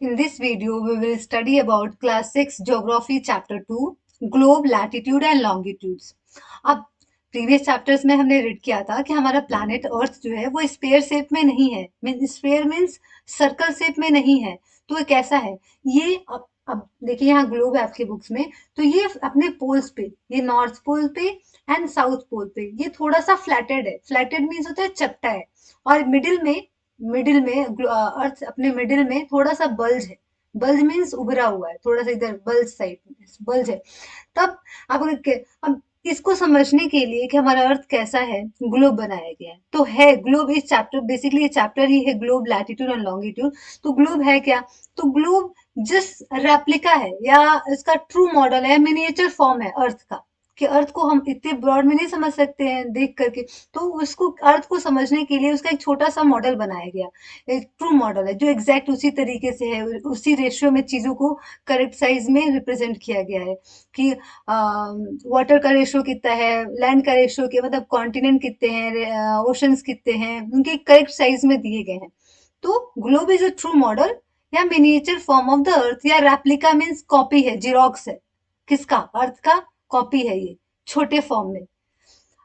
In this video, we will study about Class 6 Geography Chapter 2, Globe, Latitude and Longitudes. अब previous chapters में हमने read किया था कि हमारा प्लैनेट अर्थ जो है वो स्फीयर शेप में नहीं है, स्फीयर मीन्स सर्कल शेप में नहीं है। तो ये कैसा है? ये अब देखिए यहाँ ग्लोब है आपके बुक्स में, तो ये अपने पोल्स पे, ये नॉर्थ पोल पे एंड साउथ पोल पे ये थोड़ा सा फ्लैटेड है। फ्लैटेड मीन्स होता है चपटा है, और मिडिल में अर्थ अपने मिडिल में थोड़ा सा बल्ज है। बल्ज मीन्स उभरा हुआ है, थोड़ा सा इधर बल्ज साइड बल्ज है। तब अब इसको समझने के लिए कि हमारा अर्थ कैसा है, ग्लोब बनाया गया है। तो है ग्लोब, इस चैप्टर बेसिकली ये चैप्टर ही है ग्लोब, लैटिट्यूड एंड लॉन्गिट्यूड। तो ग्लोब है क्या? तो ग्लोब जस्ट रेप्लिका है, या इसका ट्रू मॉडल है, मिनिएचर फॉर्म है अर्थ का। कि अर्थ को हम इतने ब्रॉड में नहीं समझ सकते हैं देख करके, तो उसको अर्थ को समझने के लिए उसका एक छोटा सा मॉडल बनाया गया। एक ट्रू मॉडल है जो एग्जैक्ट उसी तरीके से है, उसी रेशियो में चीजों को करेक्ट साइज में रिप्रेजेंट किया गया है। कि वाटर का रेशियो कितना है, लैंड का रेशियो के मतलब कॉन्टिनेंट कितने हैं, ओशंस कितने हैं, उनके करेक्ट साइज में दिए गए हैं। तो globe is a true model या miniature form of the earth, या रेप्लिका मीन्स कॉपी है, जीरोक्स है। किसका? अर्थ का कॉपी है ये, छोटे फॉर्म में।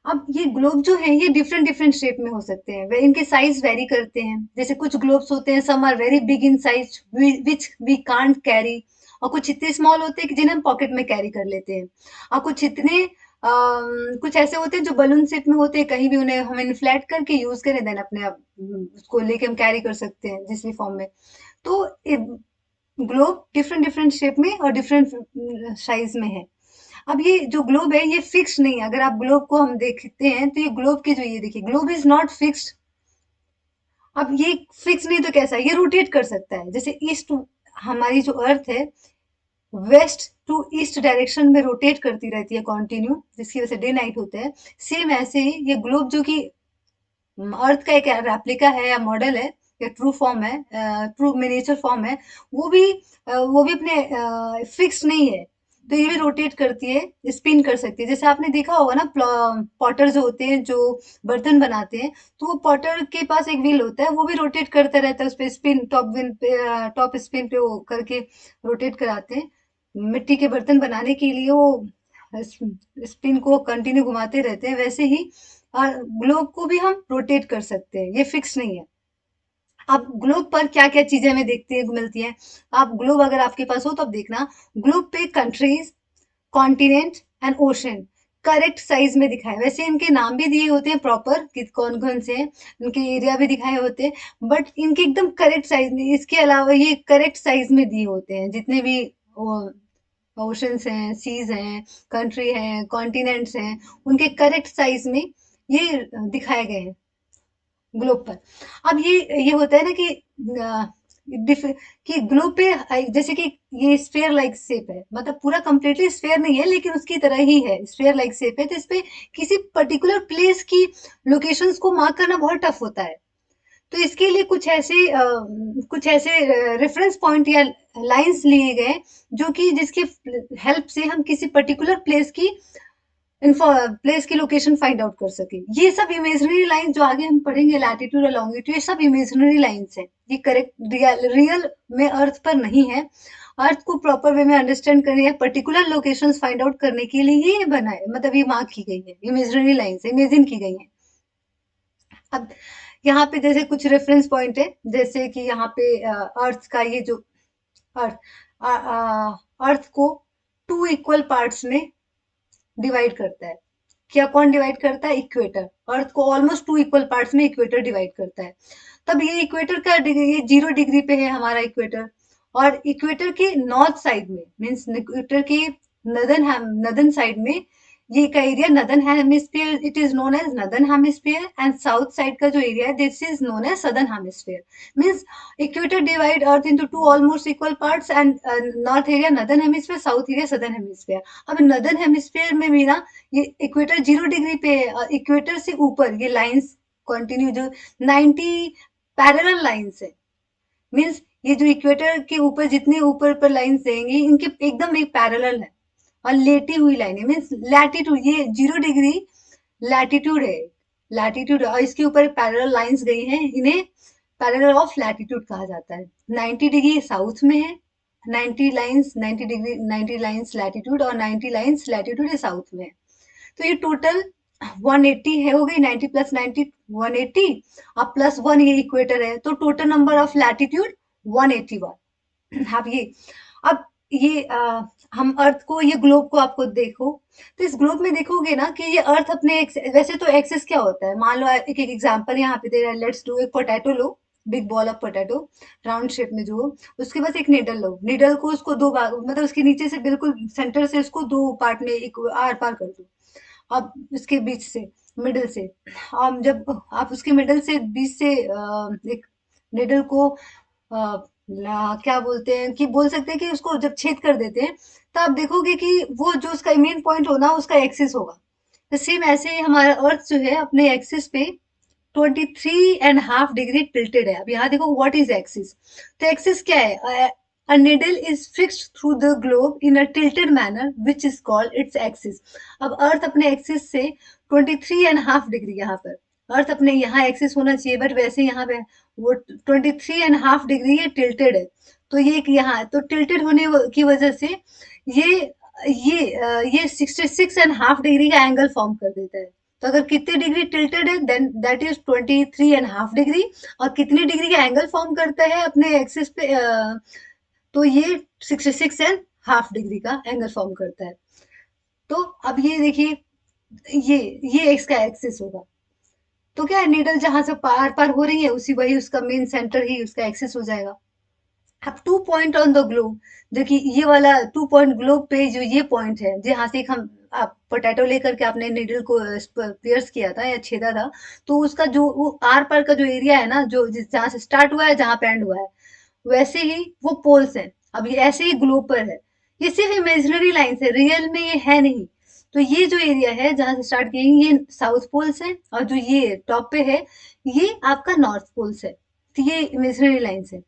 अब ये ग्लोब जो है ये डिफरेंट डिफरेंट शेप में हो सकते हैं, वे इनके साइज वेरी करते हैं। जैसे कुछ ग्लोब्स होते हैं, some are very big in size which we can't carry, और कुछ इतने स्मॉल होते हैं कि जिन्हें हम पॉकेट में कैरी कर लेते हैं। और कुछ इतने कुछ ऐसे होते हैं जो बलून शेप में होते हैं, कहीं भी उन्हें हम इन्फ्लेट करके यूज करें, देन अपने आप उसको लेके हम कैरी कर सकते हैं जिस भी फॉर्म में। तो ग्लोब डिफरेंट डिफरेंट शेप में और डिफरेंट साइज में है। अब ये जो ग्लोब है ये फिक्स नहीं है। अगर आप ग्लोब को हम देखते हैं तो ये ग्लोब के जो, ये देखिए ग्लोब इज नॉट फिक्स्ड। अब ये फिक्स नहीं तो कैसा है? ये रोटेट कर सकता है। जैसे ईस्ट, हमारी जो अर्थ है वेस्ट टू ईस्ट डायरेक्शन में रोटेट करती रहती है कंटिन्यू, जिसकी वजह से डे नाइट होते हैं। सेम ऐसे ही ये ग्लोब जो कि अर्थ का एक रेप्लिका है या मॉडल है या ट्रू फॉर्म है, ट्रू मिनिएचर फॉर्म है, वो भी अपने फिक्स नहीं है। तो ये भी रोटेट करती है, स्पिन कर सकती है। जैसे आपने देखा होगा ना, पॉटर जो होते हैं जो बर्तन बनाते हैं, तो वो पॉटर के पास एक व्हील होता है, वो भी रोटेट करता रहता है, उस पे स्पिन, टॉप व्हील पे, टॉप स्पिन पे वो करके रोटेट कराते हैं। मिट्टी के बर्तन बनाने के लिए वो स्पिन को कंटिन्यू घुमाते रहते हैं। वैसे ही ग्लोब को भी हम रोटेट कर सकते हैं, ये फिक्स नहीं है। अब ग्लोब पर क्या क्या चीजें हमें देखते हैं मिलती हैं। आप ग्लोब अगर आपके पास हो तो आप देखना, ग्लोब पे countries, continent and ocean correct size में दिखाए। वैसे इनके नाम भी दिए होते हैं प्रॉपर कि कौन कौन से हैं, इनके एरिया भी दिखाए होते हैं, बट इनके एकदम करेक्ट साइज में। इसके अलावा ये करेक्ट साइज में दिए होते हैं, जितने भी ओशंस हैं, सीज हैं, कंट्री हैं, कॉन्टिनेंट्स हैं, उनके करेक्ट साइज में ये दिखाए गए हैं ग्लोब पर। अब ये होता है ना कि कि ग्लोब पे जैसे कि ये स्फेयर लाइक शेप है, मतलब पूरा कंप्लीटली स्फेयर नहीं है लेकिन उसकी तरह ही है, स्फेयर लाइक शेप है। तो इस पे किसी पर्टिकुलर प्लेस की लोकेशंस को मार्क करना बहुत टफ होता है। तो इसके लिए कुछ ऐसे रेफरेंस पॉइंट या लाइंस लिए गए, जो कि जिसके हेल्प से हम किसी पर्टिकुलर प्लेस की लोकेशन फाइंड आउट कर सके। ये सब इमेजिनरी लाइन जो आगे हम पढ़ेंगे, लैटिट्यूड और लॉन्गिट्यूड, ये सब इमेजिनरी लाइंस है। ये करेक्ट रियल में अर्थ पर नहीं है। अर्थ को प्रॉपर वे में अंडरस्टैंड करने या पर्टिकुलर लोकेशंस फाइंड आउट करने के लिए ये बना है, मतलब ये मार्क की गई है, इमेजिनरी लाइंस इमेजिन की गई है। अब यहाँ पे जैसे कुछ रेफरेंस पॉइंट है, जैसे कि यहाँ पे अर्थ का ये जो अर्थ अर्थ को 2 इक्वल पार्ट्स में डिवाइड करता है। क्या कौन डिवाइड करता है? इक्वेटर। अर्थ को ऑलमोस्ट 2 इक्वल पार्ट्स में इक्वेटर डिवाइड करता है। तब ये इक्वेटर का ये 0 डिग्री पे है हमारा इक्वेटर, और इक्वेटर के नॉर्थ साइड में मीन्स इक्वेटर के नदर्न साइड में ये का area northern hemisphere, it is known as northern hemisphere, and south side का जो एरिया है this is known as southern hemisphere. Means equator divide earth into 2 almost equal parts, and north area northern hemisphere, south area southern hemisphere. अब northern hemisphere में भी ना ये equator 0 degree पे है, और इक्वेटर से ऊपर ये लाइंस कंटिन्यू जो 90 पैरेलल लाइंस है। मीन्स ये जो इक्वेटर के ऊपर जितने ऊपर पर लाइंस देंगी, इनके एकदम एक पैरेलल है, और लेटी हुई लाइन है। मीन्स लैटिट्यूड, ये 0 डिग्री लैटिट्यूड है, लैटिट्यूड, और इसके ऊपर पैरेलल लाइंस गई हैं, इन्हें पैरेलल ऑफ लैटिट्यूड कहा जाता है। 90 डिग्री साउथ में है, 90 लाइन्स लैटिट्यूड और 90 लाइन्स लैटिट्यूड या साउथ में है। तो ये टोटल 180 है, हो गई 90 प्लस 90 180, अब प्लस 1 ये इक्वेटर है, तो टोटल नंबर ऑफ लैटिट्यूड 181। अब ये हम अर्थ को, ये ग्लोब को आपको देखो, तो इस ग्लोब में देखोगे ना कि ये अर्थ अपने वैसे तो एक्सेस क्या होता है, मान लो एक एक एग्जांपल यहाँ पे दे रहा है, लेट्स डू, एक potato low, big ball of potato, round shape में जो हो, उसके पास एक निडल लो, निडल को उसको दो भाग, मतलब उसके नीचे से बिल्कुल सेंटर से उसको दो पार्ट में एक आर पार कर दो। अब उसके बीच से, मिडल से, जब आप उसके मिडल से बीच से एक निडल को क्या बोलते हैं, कि बोल सकते हैं कि उसको जब छेद कर देते हैं, तो आप देखोगे कि वो जो उसका मेन पॉइंट होना उसका एक्सिस होगा। तो सेम ऐसे ही हमारा अर्थ जो है अपने एक्सिस पे 23.5 डिग्री टिल्टेड है। अब यहाँ देखो व्हाट इज एक्सिस, तो एक्सिस क्या है, a needle is fixed through the globe in a tilted manner which is called its axis। अब अर्थ अपने एक्सिस से 23.5 डिग्री, यहाँ पर अर्थ अपने यहाँ एक्सिस होना चाहिए, बट वैसे यहाँ पे वो 23.5 डिग्री ये टिल्टेड है। तो ये यहाँ तो टिल्टेड होने की वजह से ये ये 66.5 डिग्री का एंगल फॉर्म कर देता है। तो अगर कितने डिग्री टिल्टेड है, देन दैट इज 23.5 डिग्री, और कितने डिग्री का एंगल फॉर्म करता है अपने एक्सिस पे, तो ये 66.5 डिग्री का एंगल फॉर्म करता है। तो अब ये देखिए, ये इसका एक्सिस होगा। तो क्या है, नीडल जहां से पार पार हो रही है उसी वही उसका मेन सेंटर ही उसका एक्सिस हो जाएगा। अब 2 पॉइंट ऑन द ग्लोब, देखिए ये वाला 2 पॉइंट ग्लोब पे जो ये पॉइंट है जहां से हम, आप पोटैटो लेकर के आपने नीडल को पियर्स किया था या छेदा था, तो उसका जो वो आर पार का जो एरिया है ना, जो जहां से स्टार्ट हुआ है जहां पे एंड हुआ है, वैसे ही वो पोल्स हैं। अब ये ऐसे ही ग्लोब पर है, ये सिर्फ इमेजिनरी लाइन है, रियल में ये है नहीं। तो ये जो एरिया है जहां से स्टार्ट किए ये साउथ पोल्स है, और जो ये टॉप पे है ये आपका नॉर्थ पोल्स है। तो ये इमेजिनरी लाइन है।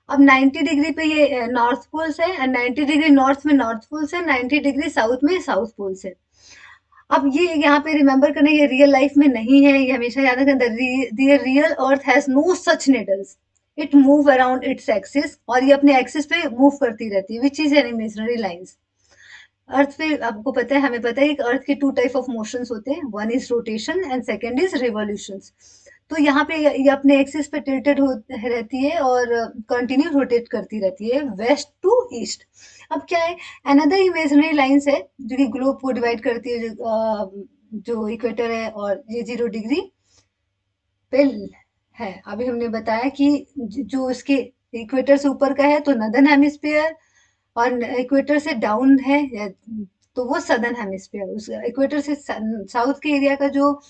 अब 90 डिग्री पे ये नॉर्थ पोल्स है, एंड 90 डिग्री नॉर्थ में नॉर्थ पोल्स है, 90 डिग्री साउथ में साउथ पोल्स है। अब ये यहाँ पे रिमेंबर करना, ये रियल लाइफ में नहीं है, ये हमेशा याद रखना, the real earth has no such needles, it move around its axis, और ये अपने एक्सिस पे मूव करती रहती है, which is an imaginary lines. Earth पे आपको पता है, हमें पता है कि अर्थ के 2 टाइप ऑफ मोशंस होते हैं, one is rotation and second is revolutions. तो यहाँ पे ये अपने एक्सिस पे टिल्टेड हो रहती है और कंटिन्यू रोटेट करती रहती है वेस्ट टू ईस्ट। अब क्या है, अनदर इमेजिनरी लाइंस है जो कि ग्लोब को डिवाइड करती है, जो इक्वेटर है, और ये 0 डिग्री पे है। अभी हमने बताया कि जो इसके इक्वेटर से ऊपर का है तो नदर्न हेमिस्फीयर, और इक्वेटर से डाउन है तो वो सदर्न हेमिस्फीयर। उस इक्वेटर से साउथ के एरिया का जो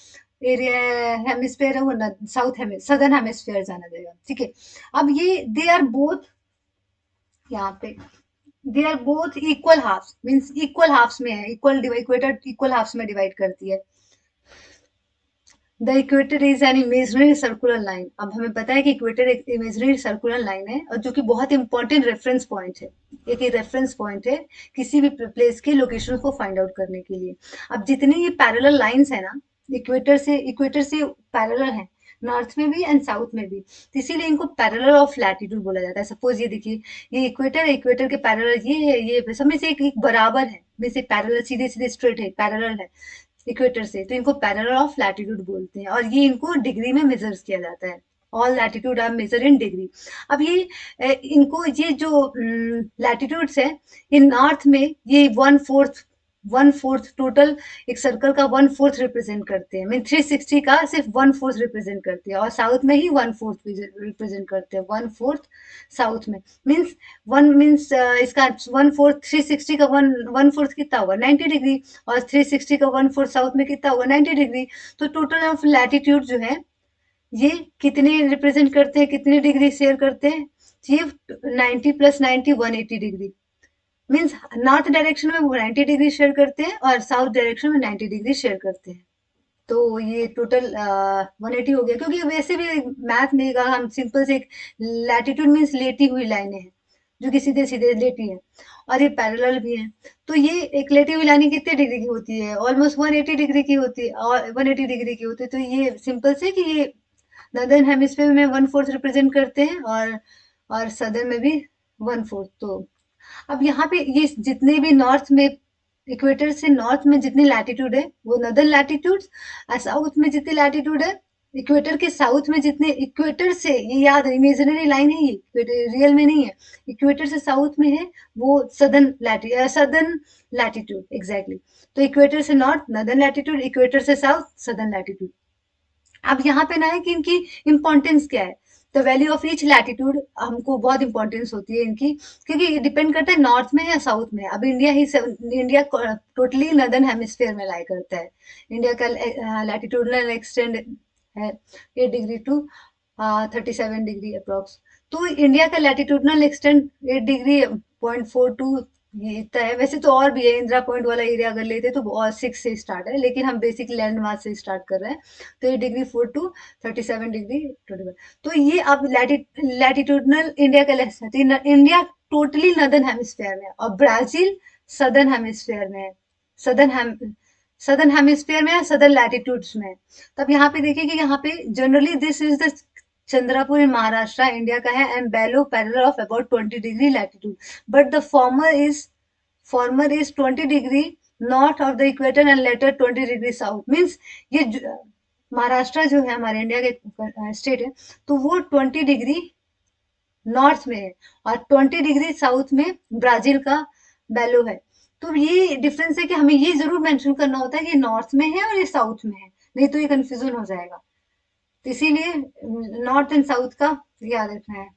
एरिया हेमिस्फीयर है वो साउथ सदर्न हेमिस्फीयर जाना जाएगा, ठीक है। अब ये दे आर बोथ, यहाँ पे they are both equal halves, means equal halves में है, इक्वेटर इक्वल हाफ्स में डिवाइड करती है। The equator is an imaginary circular line. अब हमें पता है कि इक्वेटर एक इमेजनरी सर्कुलर लाइन है, और जो कि बहुत इंपॉर्टेंट रेफरेंस पॉइंट है, एक रेफरेंस पॉइंट है किसी भी प्लेस के लोकेशन को फाइंड आउट करने के लिए। अब जितनी ये पैरेलल लाइंस है ना, इक्वेटर से पैरेलल है, नॉर्थ में भी एंड साउथ में भी, तो इसीलिए इनको पैरेलल ऑफ लैटिट्यूड बोला जाता है। सपोज ये देखिए, ये इक्वेटर के पैरेलल ये है, ये सब में से एक बराबर है, में से पैरेलल सीधे सीधे स्ट्रेट है, पैरेलल है इक्वेटर से, तो इनको पैरेलल ऑफ लैटिट्यूड बोलते हैं, और ये इनको डिग्री में मेजर किया जाता है। All latitude are measure in degree. अब इनको ये जो लैटिट्यूड्स है, इन नॉर्थ में ये 1/4 टोटल, एक सर्कल का 1/4 रिप्रेजेंट करते हैं, मीन 360 का सिर्फ 1/4 रिप्रेजेंट करते हैं, और साउथ में ही 1/4 रिप्रेजेंट करते हैं, 1/4 साउथ में। मीन्स इसका 1/4 360 का 1/4 कितना होगा, 90 डिग्री, और 360 का 1/4 साउथ में कितना होगा, 90 डिग्री। तो टोटल ऑफ लैटिट्यूड जो है ये कितने रिप्रेजेंट करते हैं, कितने डिग्री शेयर करते हैं, ये 90 plus 90 180 degree. Means north direction में वो 90 डिग्री शेयर करते हैं, और साउथ डायरेक्शन में 90 डिग्री शेयर करते हैं। तो ये टोटल 180 हो गया, क्योंकि वैसे भी मैथ में अगर हम सिंपल से एक लैटिट्यूड मीन्स लेटी हुई लाइनें हैं जो कि सीधे सीधे लेटी है, और ये पैरेलल भी है। तो ये एक लेटी हुई लाइन कितने डिग्री की होती है, ऑलमोस्ट 180 डिग्री की होती है, और 180 डिग्री की होती है। तो ये सिंपल से कि ये नॉर्दर्न हेमिस्फीयर में 1/4 रिप्रेजेंट करते हैं और सदर्न में भी 1/4। तो अब यहाँ पे ये जितने भी नॉर्थ में इक्वेटर से नॉर्थ में जितनी लैटिट्यूड है वो नॉर्दर्न लैटिट्यूड्स, और साउथ में जितनी लैटिट्यूड है इक्वेटर के साउथ में जितने इक्वेटर से, ये याद है इमेजिनरी लाइन है ये, रियल में नहीं है, इक्वेटर से साउथ में है वो सदर्न लैटिट्यूड एग्जैक्टली। तो इक्वेटर से नॉर्थ नॉर्दर्न लैटिट्यूड, इक्वेटर से साउथ सदर्न लैटिट्यूड। अब यहाँ पे ना है कि इनकी इंपॉर्टेंस क्या है। The value of each latitude हमको बहुत इंपॉर्टेंस होती है इनकी, क्योंकि डिपेंड करता है नॉर्थ में या साउथ में। अब इंडिया टोटली नॉर्दर्न हेमिस्फीयर में लाई करता है। इंडिया का लैटिट्यूडनल एक्सटेंड है 8 डिग्री टू 37 डिग्री अप्रोक्स। तो इंडिया का लैटिट्यूडनल एक्सटेंड 8 डिग्री 0.42 ये इतना है। वैसे तो और भी है, इंदिरा पॉइंट वाला एरिया अगर लेते तो और 6 से स्टार्ट है, लेकिन हम बेसिक लैंड मास से स्टार्ट कर रहे हैं। तो 8 डिग्री 4 टू 37 डिग्री 25। तो ये अब लैटिट्यूडनल इंडिया का इंडिया टोटली नॉर्दर्न हेमिस्फीयर में है, और ब्राजील सदर्न हेमिस्फीयर में है। सदर्न हेम सदर्न हेमिस्फीयर में है, सदर्न लैटिट्यूड्स में है। तब यहाँ पे देखिए कि यहाँ पे generally this is the Chandrapur in Maharashtra India का है, and below parallel of about 20 degree latitude, but the former is 20 degree north of the equator and later 20 degree south. Means ये महाराष्ट्र जो है हमारे इंडिया के स्टेट है, तो वो 20 डिग्री नॉर्थ में है और 20 डिग्री साउथ में ब्राजील का बेलो है। तो ये डिफरेंस है कि हमें ये जरूर मेंशन करना होता है कि नॉर्थ में है और ये साउथ में है, नहीं तो ये कंफ्यूजन हो जाएगा। तो इसीलिए नॉर्थ एंड साउथ का याद रखना है।